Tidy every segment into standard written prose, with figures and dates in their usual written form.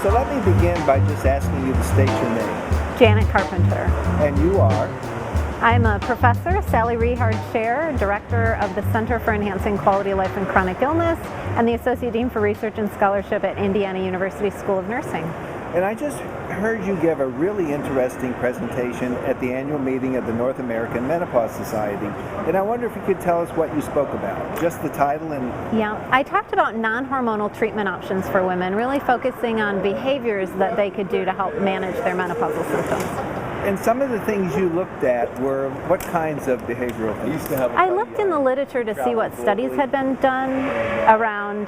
So let me begin by just asking you to state your name. Janet Carpenter. And you are? I'm a professor, Sally Rehard Chair, Director of the Center for Enhancing Quality of Life and Chronic Illness, and the Associate Dean for Research and Scholarship at Indiana University School of Nursing. And I just heard you give a really interesting presentation at the annual meeting of the North American Menopause Society. And I wonder if you could tell us what you spoke about, just the title and... Yeah, I talked about non-hormonal treatment options for women, really focusing on behaviors that they could do to help manage their menopausal symptoms. And some of the things you looked at were what kinds of behavioral things? I looked in the literature to see what studies had been done around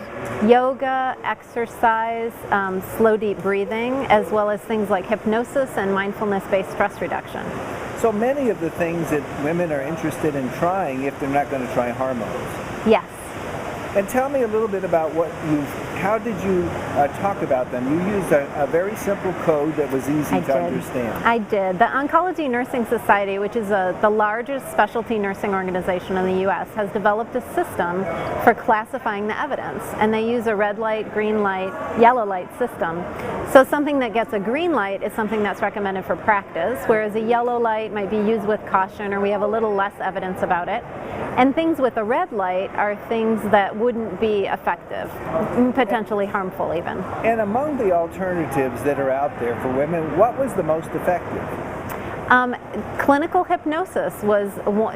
yoga, exercise, slow deep breathing, as well as things like hypnosis and mindfulness-based stress reduction. So many of the things that women are interested in trying if they're not going to try hormones. Yes. And tell me a little bit about how did you talk about them? You used a very simple code that was easy to understand. I did. The Oncology Nursing Society, which is the largest specialty nursing organization in the U.S., has developed a system for classifying the evidence. And they use a red light, green light, yellow light system. So something that gets a green light is something that's recommended for practice, whereas a yellow light might be used with caution, or we have a little less evidence about it. And things with a red light are things that wouldn't be effective, potentially harmful even. And among the alternatives that are out there for women, what was the most effective? Clinical hypnosis was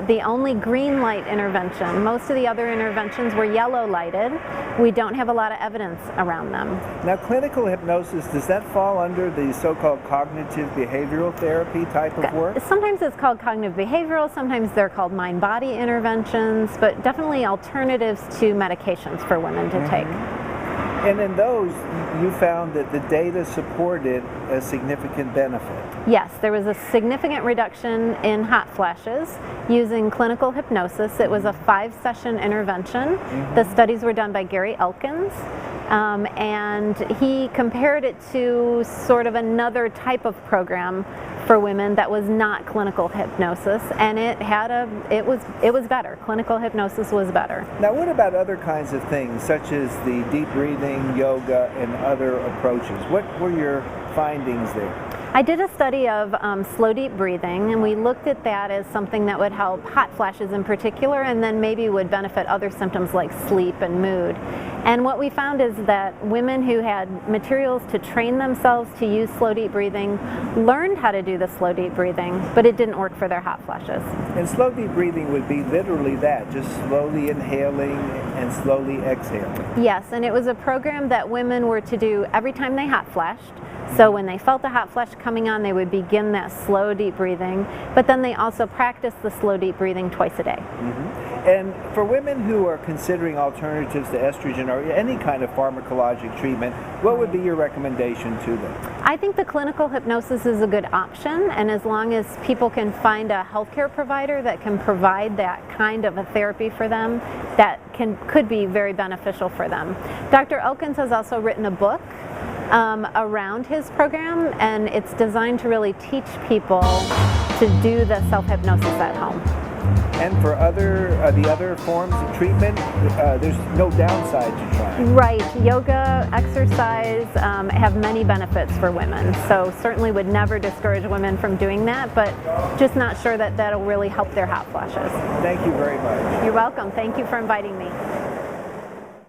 the only green light intervention. Most of the other interventions were yellow lighted. We don't have a lot of evidence around them. Now, clinical hypnosis, does that fall under the so-called cognitive behavioral therapy type of work? Sometimes it's called cognitive behavioral, sometimes they're called mind-body interventions, but definitely alternatives to medications for women to take. And in those, you found that the data supported a significant benefit. Yes, there was a significant reduction in hot flashes using clinical hypnosis. It was a 5-session intervention. The studies were done by Gary Elkins, and he compared it to sort of another type of program for women that was not clinical hypnosis, and it was better. Clinical hypnosis was better. Now, what about other kinds of things, such as the deep breathing, yoga, and other approaches? What were your findings there? I did a study of slow deep breathing, and we looked at that as something that would help hot flashes in particular, and then maybe would benefit other symptoms like sleep and mood. And what we found is that women who had materials to train themselves to use slow deep breathing learned how to do the slow deep breathing, but it didn't work for their hot flashes. And slow deep breathing would be literally that, just slowly inhaling and slowly exhaling. Yes, and it was a program that women were to do every time they hot flashed. So when they felt a hot flash coming on, they would begin that slow deep breathing, but then they also practiced the slow deep breathing twice a day. And for women who are considering alternatives to estrogen or any kind of pharmacologic treatment, what would be your recommendation to them? I think the clinical hypnosis is a good option, and as long as people can find a healthcare provider that can provide that kind of a therapy for them, that could be very beneficial for them. Dr. Elkins has also written a book around his program, and it's designed to really teach people to do the self-hypnosis at home. And for the other forms of treatment, there's no downside to trying. Right. Yoga, exercise have many benefits for women, so certainly would never discourage women from doing that, but just not sure that that'll really help their hot flashes. Thank you very much. You're welcome. Thank you for inviting me.